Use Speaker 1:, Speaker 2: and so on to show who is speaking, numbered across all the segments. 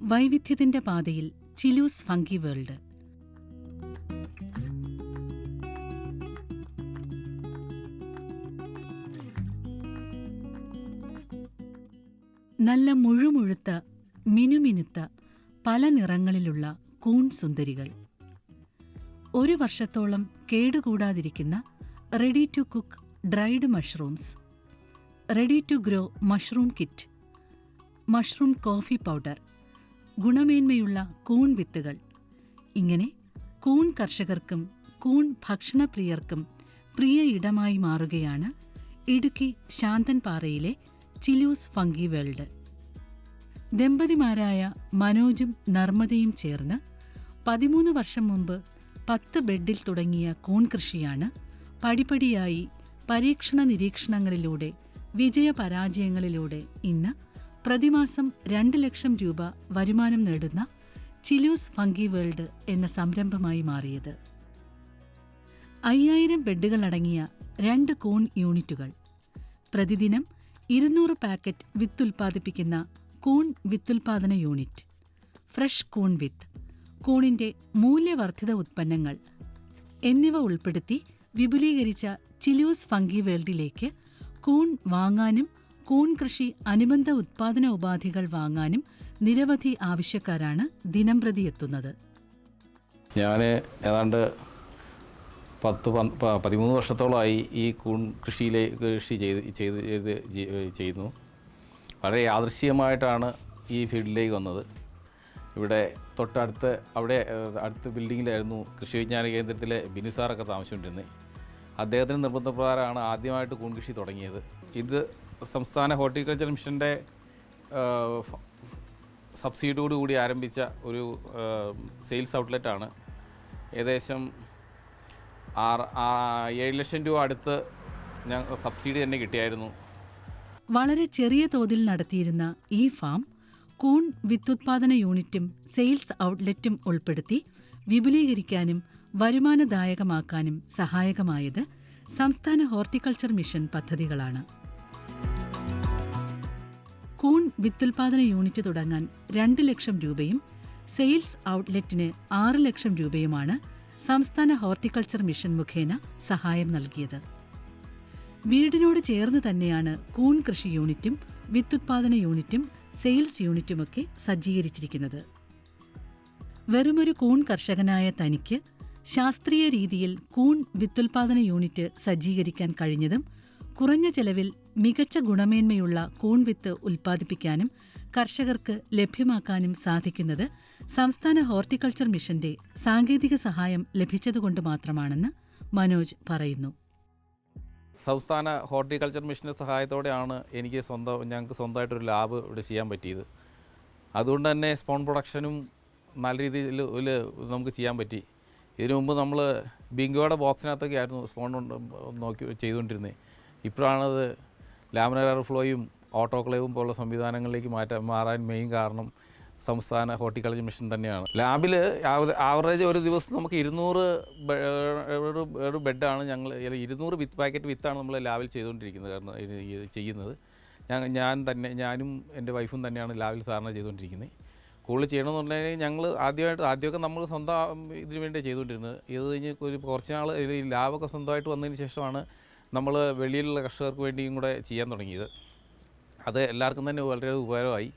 Speaker 1: വൈവിധ്യത്തിന്റെ പാതയിൽ ചിലൂസ് fungi world. നല്ല മുഴുമുഴുത്ത മിനുമിനുത്ത പല നിറങ്ങളിലുള്ള കൂൺ സുന്ദരികൾ. ഒരു വർഷത്തോളം കേടുകൂടാതിരിക്കുന്ന ready to cook dried mushrooms, ready to grow mushroom kit, mushroom coffee powder, ഗുണമേന്മയുള്ള കൂൺ വിത്തുകൾ. ഇങ്ങനെ കൂൺ കർഷകർക്കും കൂൺ ഭക്ഷണപ്രിയർക്കും പ്രിയ ഇടമായി മാറുകയാണ് ഇടുക്കി ശാന്തൻപാറയിലെ ചിലൂസ് ഫംഗി വേൾഡ്. ദമ്പതിമാരായ മനോജും നർമ്മദയും ചേർന്ന് 13 വർഷം മുമ്പ് 10 ബെഡിൽ തുടങ്ങിയ കൂൺ കൃഷിയാണ് പടിപടിയായി പരീക്ഷണ നിരീക്ഷണങ്ങളിലൂടെ വിജയപരാജയങ്ങളിലൂടെ ഇന്ന് പ്രതിമാസം 2 ലക്ഷം രൂപ വരുമാനം നേടുന്ന ചിലൂസ് ഫംഗി വേൾഡ് എന്ന സംരംഭമായി മാറിയത്. 5000 ബെഡുകളടങ്ങിയ 2 കൂൺ യൂണിറ്റുകൾ, പ്രതിദിനം 200 പാക്കറ്റ് വിത്തുൽപാദിപ്പിക്കുന്ന കൂൺ വിത്തുൽപാദന യൂണിറ്റ്, ഫ്രഷ് കൂൺ വിത്ത്, കൂണിന്റെ മൂല്യവർദ്ധിത ഉത്പന്നങ്ങൾ എന്നിവ ഉൾപ്പെടുത്തി വിപുലീകരിച്ച ചിലൂസ് ഫംഗി വേൾഡിലേക്ക് കൂൺ വാങ്ങാനും കൂൺ കൃഷി അനുബന്ധ ഉത്പാദന ഉപാധികൾ വാങ്ങാനും നിരവധി ആവശ്യക്കാരാണ് ദിനംപ്രതി എത്തുന്നത്.
Speaker 2: ഞാൻ ഏതാണ്ട് 13 വർഷത്തോളമായി ഈ കൂൺ കൃഷി ചെയ്യുന്നു. വളരെ യാദൃശ്ചികമായിട്ടാണ് ഈ ഫീൽഡിലേക്ക് വന്നത്. ഇവിടെ തൊട്ടടുത്ത് അടുത്ത ബിൽഡിങ്ങിലായിരുന്നു കൃഷി വിജ്ഞാന കേന്ദ്രത്തിലെ ബിനുസാറൊക്കെ താമസിച്ചുകൊണ്ടിരുന്നത്. അദ്ദേഹത്തിൻ്റെ നിർബന്ധപ്രകാരമാണ് ആദ്യമായിട്ട് കൂൺ കൃഷി തുടങ്ങിയത്. ഇത് സംസ്ഥാന ഹോർട്ടിക്കൾച്ചർ മിഷൻ്റെ സബ്സിഡിയോടുകൂടി ആരംഭിച്ച ഒരു സെയിൽസ് ഔട്ട്ലെറ്റാണ്. ഏകദേശം 7 ലക്ഷം രൂപ അടുത്ത് സബ്സിഡി തന്നെ കിട്ടിയായിരുന്നു.
Speaker 1: വളരെ ചെറിയ തോതിൽ നടത്തിയിരുന്ന ഈ ഫാം കൂൺ വിത്തുത്പാദന യൂണിറ്റും സെയിൽസ് ഔട്ട്ലെറ്റും ഉൾപ്പെടുത്തി വിപുലീകരിക്കാനും വരുമാനദായകമാക്കാനും സഹായകമായത് സംസ്ഥാന ഹോർട്ടിക്കൾച്ചർ മിഷൻ പദ്ധതികളാണ്. കൂൺ വിത്തുൽപാദന യൂണിറ്റ് തുടങ്ങാൻ 2 ലക്ഷം രൂപയും സെയിൽസ് ഔട്ട്ലെറ്റിന് 6 ലക്ഷം രൂപയുമാണ് സംസ്ഥാന ഹോർട്ടിക്കൾച്ചർ മിഷൻ മുഖേന സഹായം നൽകിയത്. വീടിനോട് ചേർന്ന് തന്നെയാണ് കൂൺ കൃഷി യൂണിറ്റും വിത്തുത്പാദന യൂണിറ്റും സെയിൽസ് യൂണിറ്റുമൊക്കെ സജ്ജീകരിച്ചിരിക്കുന്നത്. വെറുമൊരു കൂൺ കർഷകനായ തനിക്ക് ശാസ്ത്രീയ രീതിയിൽ കൂൺ വിത്തുൽപാദന യൂണിറ്റ് സജ്ജീകരിക്കാൻ കഴിഞ്ഞതും കുറഞ്ഞ ചെലവിൽ മികച്ച ഗുണമേന്മയുള്ള കൂൺ വിത്ത് ഉൽപ്പാദിപ്പിക്കാനും കർഷകർക്ക് ലഭ്യമാക്കാനും സാധിക്കുന്നത് സംസ്ഥാന ഹോർട്ടിക്കൾച്ചർ മിഷന്റെ സാങ്കേതിക സഹായം ലഭിച്ചതുകൊണ്ട് മാത്രമാണെന്ന് മനോജ് പറയുന്നു.
Speaker 2: സംസ്ഥാന ഹോർട്ടിക്കൾച്ചർ മിഷൻ്റെ സഹായത്തോടെയാണ് ഞങ്ങൾക്ക് സ്വന്തമായിട്ടൊരു ലാബ് ഇവിടെ ചെയ്യാൻ പറ്റിയത്. അതുകൊണ്ട് തന്നെ സ്പോൺ പ്രൊഡക്ഷനും നല്ല രീതിയിൽ നമുക്ക് ചെയ്യാൻ പറ്റി. ഇതിനു മുമ്പ് നമ്മൾ ബിങ്കോയുടെ ബോക്സിനകത്തൊക്കെ ആയിരുന്നു സ്പോൺ ചെയ്തുകൊണ്ടിരുന്നത്. ഇപ്പോഴാണത് ലാമിനാർ എയർ ഫ്ലോയും ഓട്ടോക്ലേവും പോലുള്ള സംവിധാനങ്ങളിലേക്ക് മാറാൻ മെയിൻ കാരണം സംസ്ഥാന ഹോർട്ടിക്കൾച്ചർ മിഷൻ തന്നെയാണ്. ലാബിൽ ആവറേജ് ഒരു ദിവസം നമുക്ക് 200 ബെഡാണ് 200 വിത്ത് പാക്കറ്റ് വിത്താണ് നമ്മൾ ലാബിൽ ചെയ്യുന്നത്. ഞാനും എൻ്റെ വൈഫും തന്നെയാണ് ലാബിൽ സാധാരണ ചെയ്തുകൊണ്ടിരിക്കുന്നത്. കൂടുതൽ ചെയ്യണമെന്നുണ്ടെങ്കിൽ ഞങ്ങൾ ആദ്യമൊക്കെ നമ്മൾ സ്വന്തം ഇതിനു വേണ്ടി ചെയ്തുകൊണ്ടിരുന്നത്. ഇത് കഴിഞ്ഞ് കുറച്ച് നാൾ ഈ ലാബൊക്കെ സ്വന്തമായിട്ട് വന്നതിന് ശേഷമാണ് നമ്മൾ വെളിയിലുള്ള കർഷകർക്ക് വേണ്ടിയും കൂടെ ചെയ്യാൻ തുടങ്ങിയത്. അത് എല്ലാവർക്കും തന്നെ വളരെ ഉപകാരമായി.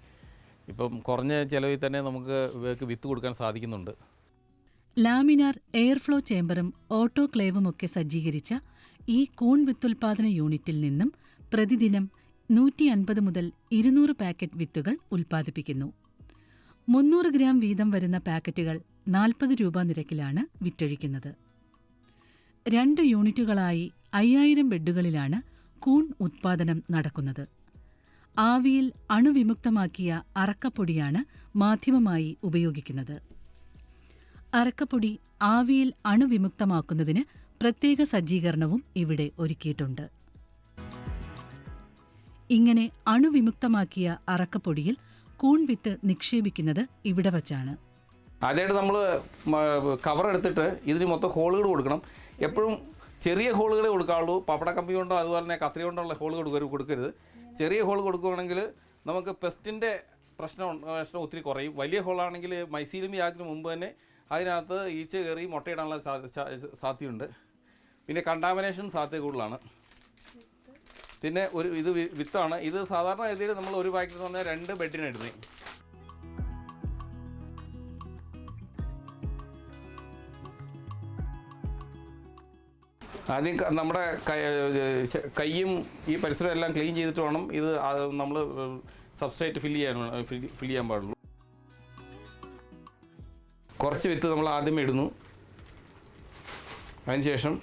Speaker 2: ഇപ്പം കുറഞ്ഞ ചിലവിൽ തന്നെ നമുക്ക് ഇവർക്ക് വിത്ത് കൊടുക്കാൻ സാധിക്കുന്നുണ്ട്.
Speaker 1: ലാമിനാർ എയർഫ്ലോ ചേംബറും ഓട്ടോക്ലേവുമൊക്കെ സജ്ജീകരിച്ച ഈ കൂൺ വിത്തുൽപാദന യൂണിറ്റിൽ നിന്നും പ്രതിദിനം 150 മുതൽ 200 പാക്കറ്റ് വിത്തുകൾ ഉൽപ്പാദിപ്പിക്കുന്നു. 300 ഗ്രാം വീതം വരുന്ന പാക്കറ്റുകൾ 40 രൂപ നിരക്കിലാണ് വിറ്റഴിക്കുന്നത്. 2 യൂണിറ്റുകളായി 5000 ബെഡുകളിലാണ് കൂൺ ഉത്പാദനം നടക്കുന്നത്. ആവിയിൽ അണുവിമുക്തമാക്കിയ അറക്കപ്പൊടിയാണ് മാധ്യമമായി ഉപയോഗിക്കുന്നത്. അറക്കപ്പൊടി ആവിയിൽ അണുവിമുക്തമാക്കുന്നതിന് പ്രത്യേക സജ്ജീകരണവും ഇവിടെ ഒരുക്കിയിട്ടുണ്ട്. ഇങ്ങനെ അണുവിമുക്തമാക്കിയ അറക്കപ്പൊടിയിൽ കൂൺ വിത്ത് നിക്ഷേപിക്കുന്നത് ഇവിടെ വച്ചാണ്.
Speaker 2: ആദ്യമായിട്ട് നമ്മൾ കവർ എടുത്തിട്ട് ഇതിന് മൊത്തം ഹോളുകൾ കൊടുക്കണം. എപ്പോഴും ചെറിയ ഹോളുകളെ കൊടുക്കാവുള്ളൂ. പപ്പട കമ്പി കൊണ്ടോ അതുപോലെ തന്നെ കത്രി കൊണ്ടുള്ള ഹോളുകൾ കൊടുക്കരുത്. ചെറിയ ഹോൾ കൊടുക്കുകയാണെങ്കിൽ നമുക്ക് പെസ്റ്റിൻ്റെ പ്രശ്നം ഒത്തിരി കുറയും. വലിയ ഹോളാണെങ്കിൽ മൈസീലിയം യാഗത്തിന് മുമ്പ് തന്നെ അതിനകത്ത് ഈച്ച കയറി മുട്ടയിടാനുള്ള സാധ്യതയുണ്ട്. പിന്നെ കണ്ടാമിനേഷൻ സാധ്യത കൂടുതലാണ്. പിന്നെ ഇത് വിത്താണ്. ഇത് സാധാരണ രീതിയിൽ നമ്മൾ ഒരു പാക്കറ്റ് തന്നെ 2 ബെഡിന് ഇടുന്നത്. ആദ്യം നമ്മുടെ കൈയും ഈ പരിസരം എല്ലാം ക്ലീൻ ചെയ്തിട്ട് വേണം ഇത് നമ്മൾ സബ്സ്ട്രേറ്റ് ഫില്ല് ചെയ്യാൻ പാടുള്ളൂ. കുറച്ച് വിത്ത് നമ്മൾ ആദ്യമേ ഇടുന്നു. അതിനുശേഷം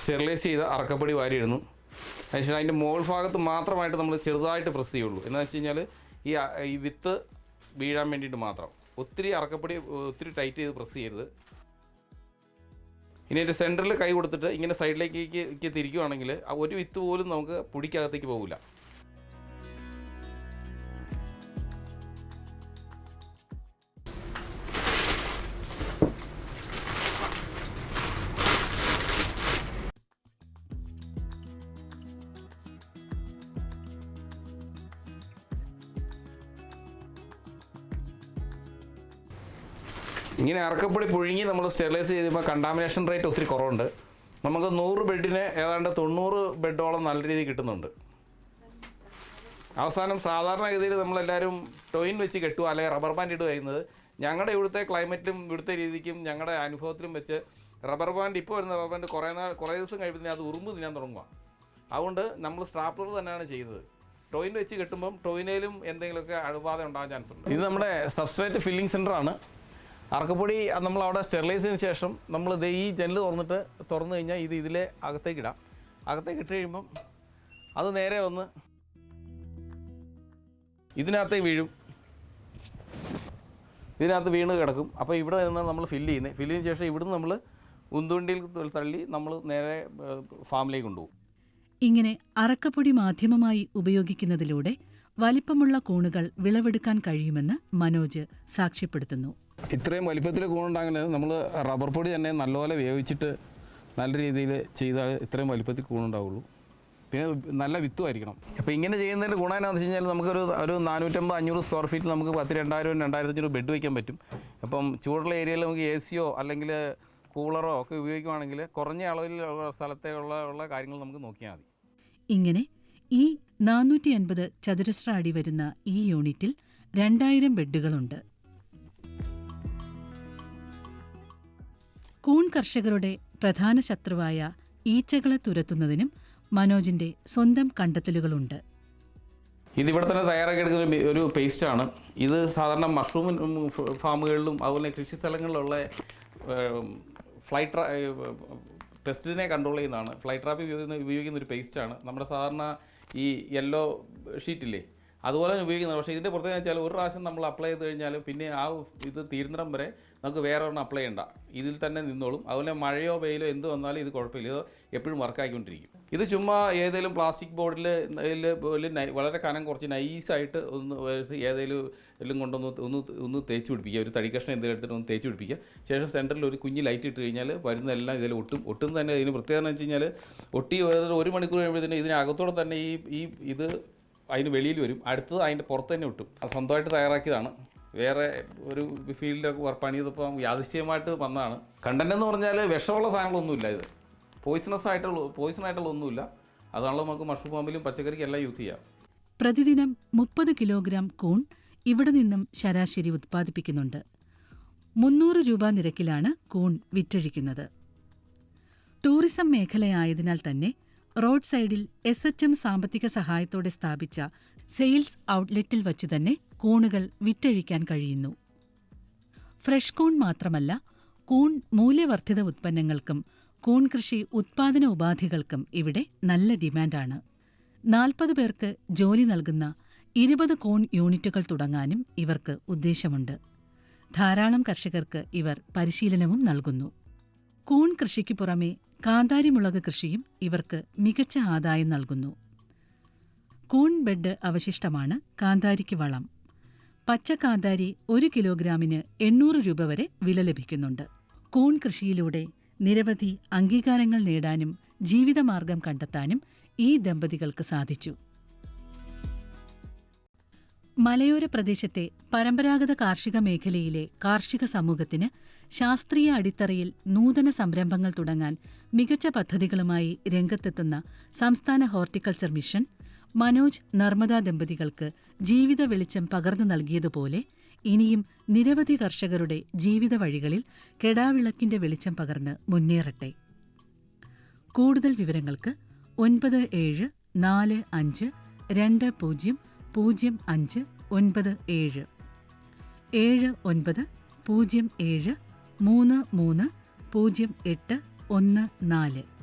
Speaker 2: സ്റ്റെറിലൈസ് ചെയ്ത അറക്കപ്പൊടി വാരി ഇടുന്നു. അതിനുശേഷം അതിൻ്റെ മുകൾ ഭാഗത്ത് മാത്രമായിട്ട് നമ്മൾ ചെറുതായിട്ട് പ്രസ് ചെയ്യുള്ളൂ. എന്താണെന്ന് വെച്ച് കഴിഞ്ഞാൽ ഈ വിത്ത് വീഴാൻ വേണ്ടിയിട്ട് മാത്രം. ഒത്തിരി അറക്കപ്പൊടി ഒത്തിരി ടൈറ്റ് ചെയ്ത് പ്രസ് ചെയ്യരുത്. ഇനി അതിൻ്റെ സെൻറ്ററിൽ കൈ കൊടുത്തിട്ട് ഇങ്ങനെ സൈഡിലേക്ക് തിരിക്കുകയാണെങ്കിൽ ഒരു വിത്ത് പോലും നമുക്ക് പൊടിക്കകത്തേക്ക് പോകില്ല. ഇങ്ങനെ അറക്കപ്പൊടി പുഴുങ്ങി നമ്മൾ സ്റ്റെറിലൈസ് ചെയ്യുമ്പോൾ കണ്ടാമിനേഷൻ റേറ്റ് ഒത്തിരി കുറവുണ്ട്. നമുക്ക് 100 ബെഡിന് ഏതാണ്ട് 90 ബെഡോളം നല്ല രീതിയിൽ കിട്ടുന്നുണ്ട്. അവസാനം സാധാരണ ഗതിയിൽ നമ്മളെല്ലാവരും ടോയിൻ വെച്ച് കെട്ടുക അല്ലെങ്കിൽ റബ്ബർ ബാൻഡ് ഇടുക ചെയ്യുന്നത്. ഞങ്ങളുടെ ഇവിടുത്തെ ക്ലൈമറ്റിലും ഇവിടുത്തെ രീതിക്കും ഞങ്ങളുടെ അനുഭവത്തിലും വെച്ച് റബ്ബർ ബാൻഡ് ഇപ്പോൾ വരുന്ന റബ്ബർ ബാൻഡ് കുറേ ദിവസം കഴിയുമ്പോൾ അത് ഉറുമ്പ് തിന്നാൻ തുടങ്ങുക. അതുകൊണ്ട് നമ്മൾ സ്ട്രാപ്ലർ തന്നെയാണ് ചെയ്തത്. ടോയിൻ വെച്ച് കെട്ടുമ്പം ടോയിനയിലും എന്തെങ്കിലുമൊക്കെ അണുബാധ ഉണ്ടാകാൻ ചാൻസ് ഉണ്ട്. ഇത് നമ്മുടെ സബ്സ്ട്രേറ്റ് ഫില്ലിംഗ് സെൻ്ററാണ്. അറക്കപ്പൊടി നമ്മൾ അവിടെ സ്റ്റെറിലൈസ് ചെയ്തതിന് ശേഷം നമ്മൾ ഈ ജനൽ തുറന്നു കഴിഞ്ഞാൽ ഇതിലെ അകത്തേക്ക് ഇടാം. അകത്തേക്ക് ഇട്ട് കഴിയുമ്പം അത് നേരെ വന്ന് ഇതിനകത്തേക്ക് വീഴും. ഇതിനകത്ത് വീണ് കിടക്കും. അപ്പോൾ ഇവിടെ നിന്നാണ് നമ്മൾ ഫില്ല് ചെയ്യുന്നത്. ഫില്ല് ചെയ്തതിന് ശേഷം ഇവിടുന്ന് നമ്മൾ ഉന്തുവണ്ടിയിൽ തള്ളി നമ്മൾ നേരെ ഫാമിലേക്ക് കൊണ്ടുപോകും.
Speaker 1: ഇങ്ങനെ അറക്കപ്പൊടി മാധ്യമമായി ഉപയോഗിക്കുന്നതിലൂടെ വലിപ്പമുള്ള കൂണുകൾ വിളവെടുക്കാൻ കഴിയുമെന്ന് മനോജ് സാക്ഷ്യപ്പെടുത്തുന്നു.
Speaker 2: ഇത്രയും വലിപ്പത്തിൽ കൂണുണ്ടാകുന്ന നമ്മൾ റബ്ബർ പൊടി തന്നെ നല്ലപോലെ വേവിച്ചിട്ട് നല്ല രീതിയിൽ ചെയ്താൽ ഇത്രയും വലിപ്പത്തിൽ കൂണുണ്ടാവുള്ളൂ. പിന്നെ നല്ല വിത്തുമായിരിക്കണം. അപ്പോൾ ഇങ്ങനെ ചെയ്യുന്നതിൻ്റെ ഗുണം എന്താണെന്ന് വെച്ച് കഴിഞ്ഞാൽ നമുക്കൊരു 450-500 സ്ക്വയർ ഫീറ്റിൽ നമുക്ക് 10,000-2,500 ബെഡ് വയ്ക്കാൻ പറ്റും. അപ്പം ചൂടുള്ള ഏരിയയിൽ നമുക്ക് AC അല്ലെങ്കിൽ കൂളറോ ഒക്കെ ഉപയോഗിക്കുകയാണെങ്കിൽ കുറഞ്ഞ അളവിലുള്ള സ്ഥലത്തേക്കുള്ള കാര്യങ്ങൾ നമുക്ക് നോക്കിയാൽ മതി.
Speaker 1: ഇങ്ങനെ ഈ 450 ചതുരശ്ര അടി വരുന്ന ഈ യൂണിറ്റിൽ 2000 ബെഡുകളുണ്ട്. കൂൺ കർഷകരുടെ പ്രധാന ശത്രുവായ ഈച്ചകളെ തുരത്തുന്നതിനും മനോജിന്റെ സ്വന്തം കണ്ടെത്തലുകളുണ്ട്.
Speaker 2: ഇതിവിടെ തന്നെ തയ്യാറാക്കിയെടുക്കുന്ന ഒരു പേസ്റ്റാണ്. ഇത് സാധാരണ മഷ്റൂം ഫാമുകളിലും അതുപോലെ കൃഷി സ്ഥലങ്ങളിലുള്ള പെസ്റ്റിനെ കൺട്രോൾ ചെയ്യുന്നതാണ്. ഫ്ലൈ ട്രാപ്പ് ഉപയോഗിക്കുന്ന ഒരു പേസ്റ്റാണ്. നമ്മുടെ സാധാരണ ഈ യെല്ലോ ഷീറ്റില്ലേ അതുപോലെ ഉപയോഗിക്കുന്നത്. പക്ഷേ ഇതിൻ്റെ പ്രത്യേകത വെച്ചാൽ ഒരു പ്രാവശ്യം നമ്മൾ അപ്ലൈ ചെയ്ത് കഴിഞ്ഞാൽ പിന്നെ ഇത് തീരുന്നിടം വരെ നമുക്ക് വേറെ ഒരെണ്ണം അപ്ലൈ ചെയ്യണ്ട. ഇതിൽ തന്നെ നിന്നോളും. അതുപോലെ മഴയോ വെയിലോ എന്ത് വന്നാലും ഇത് കുഴപ്പമില്ല. ഇത് എപ്പോഴും വർക്കായിക്കൊണ്ടിരിക്കും. ഇത് ചുമ്മാ ഏതെങ്കിലും പ്ലാസ്റ്റിക് ബോർഡിൽ വളരെ കനം കുറച്ച് നൈസായിട്ട് ഏതെങ്കിലും കൊണ്ടൊന്ന് തേച്ച് പിടിപ്പിക്കുക. ഒരു തടിക്കഷ്ണം എന്തെങ്കിലും എടുത്തിട്ട് ഒന്ന് തേച്ച് പിടിപ്പിക്കുക. ശേഷം സെൻറ്ററിൽ ഒരു കുഞ്ഞ് ലൈറ്റ് ഇട്ട് കഴിഞ്ഞാൽ വരുന്നതെല്ലാം ഇതിൽ ഒട്ടും തന്നെ. ഇതിന് പ്രത്യേകത എന്ന് വെച്ച് കഴിഞ്ഞാൽ ഒട്ടി 1 മണിക്കൂർ കഴിയുമ്പോഴത്തേന് ഇതിനകത്തോടെ തന്നെ ഇത് അതിന് വെളിയിൽ വരും. അടുത്തത് അതിൻ്റെ പുറത്ത് തന്നെ ഒട്ടും. സ്വന്തമായിട്ട് തയ്യാറാക്കിയതാണ്. വേറെ ഒരു ഫീൽഡിലൊക്കെ പണി ചെയ്തപ്പോൾ യാദൃശ്ചികമായിട്ട് വന്നതാണ്. കണ്ടന്റ് എന്ന് പറഞ്ഞാൽ വിഷമുള്ള സാധനങ്ങളൊന്നുമില്ല. ഇത് പോയിസൺ ആയിട്ടുള്ള ഒന്നുമില്ല. അതാണല്ലോ നമുക്ക് മഷ്റൂം ഫാമിലും പച്ചക്കറിക്കും എല്ലാം യൂസ് ചെയ്യാം.
Speaker 1: പ്രതിദിനം 30 കിലോഗ്രാം കൂൺ ഇവിടെ നിന്നും ശരാശരി ഉത്പാദിപ്പിക്കുന്നുണ്ട്. 300 രൂപ നിരക്കിലാണ് കൂൺ വിറ്റഴിക്കുന്നത്. ടൂറിസം മേഖലയായതിനാൽ തന്നെ റോഡ് സൈഡിൽ SHM സാമ്പത്തിക സഹായത്തോടെ സ്ഥാപിച്ച സെയിൽസ് ഔട്ട്ലെറ്റിൽ വച്ചു തന്നെ കൂണുകൾ വിറ്റഴിക്കാൻ കഴിയുന്നു. ഫ്രഷ് കൂൺ മാത്രമല്ല, കൂൺ മൂല്യവർദ്ധിത ഉത്പന്നങ്ങൾക്കും കൂൺ കൃഷി ഉത്പാദന ഉപാധികൾക്കും ഇവിടെ നല്ല ഡിമാൻഡാണ്. 40 പേർക്ക് ജോലി നൽകുന്ന 20 കൂൺ യൂണിറ്റുകൾ തുടങ്ങാനും ഇവർക്ക് ഉദ്ദേശമുണ്ട്. ധാരാളം കർഷകർക്ക് ഇവർ പരിശീലനവും നൽകുന്നു. കൂൺ കൃഷിക്ക് പുറമെ കാന്താരിമുളക് കൃഷിയും ഇവർക്ക് മികച്ച ആദായം നൽകുന്നു. കൂൺ ബെഡ് അവശിഷ്ടമാണ് കാന്താരിക്ക് വളം. പച്ച കാന്താരി 1 കിലോഗ്രാമിന് 800 രൂപ വരെ വില ലഭിക്കുന്നുണ്ട്. കൂൺ കൃഷിയിലൂടെ നിരവധി അംഗീകാരങ്ങൾ നേടാനും ജീവിതമാർഗം കണ്ടെത്താനും ഈ ദമ്പതികൾക്ക് സാധിച്ചു. മലയോര പ്രദേശത്തെ പരമ്പരാഗത കാർഷിക മേഖലയിലെ കാർഷിക സമൂഹത്തിന് ശാസ്ത്രീയ അടിത്തറയിൽ നൂതന സംരംഭങ്ങൾ തുടങ്ങാൻ മികച്ച പദ്ധതികളുമായി രംഗത്തെത്തുന്ന സംസ്ഥാന ഹോർട്ടിക്കൾച്ചർ മിഷൻ മനോജ് നർമ്മദ ദമ്പതികൾക്ക് ജീവിത വെളിച്ചം പകർന്നു നൽകിയതുപോലെ ഇനിയും നിരവധി കർഷകരുടെ ജീവിത വഴികളിൽ കെടാവിളക്കിന്റെ വെളിച്ചം പകർന്ന് മുന്നേറട്ടെ. കൂടുതൽ വിവരങ്ങൾക്ക് 9752500597 7907330814.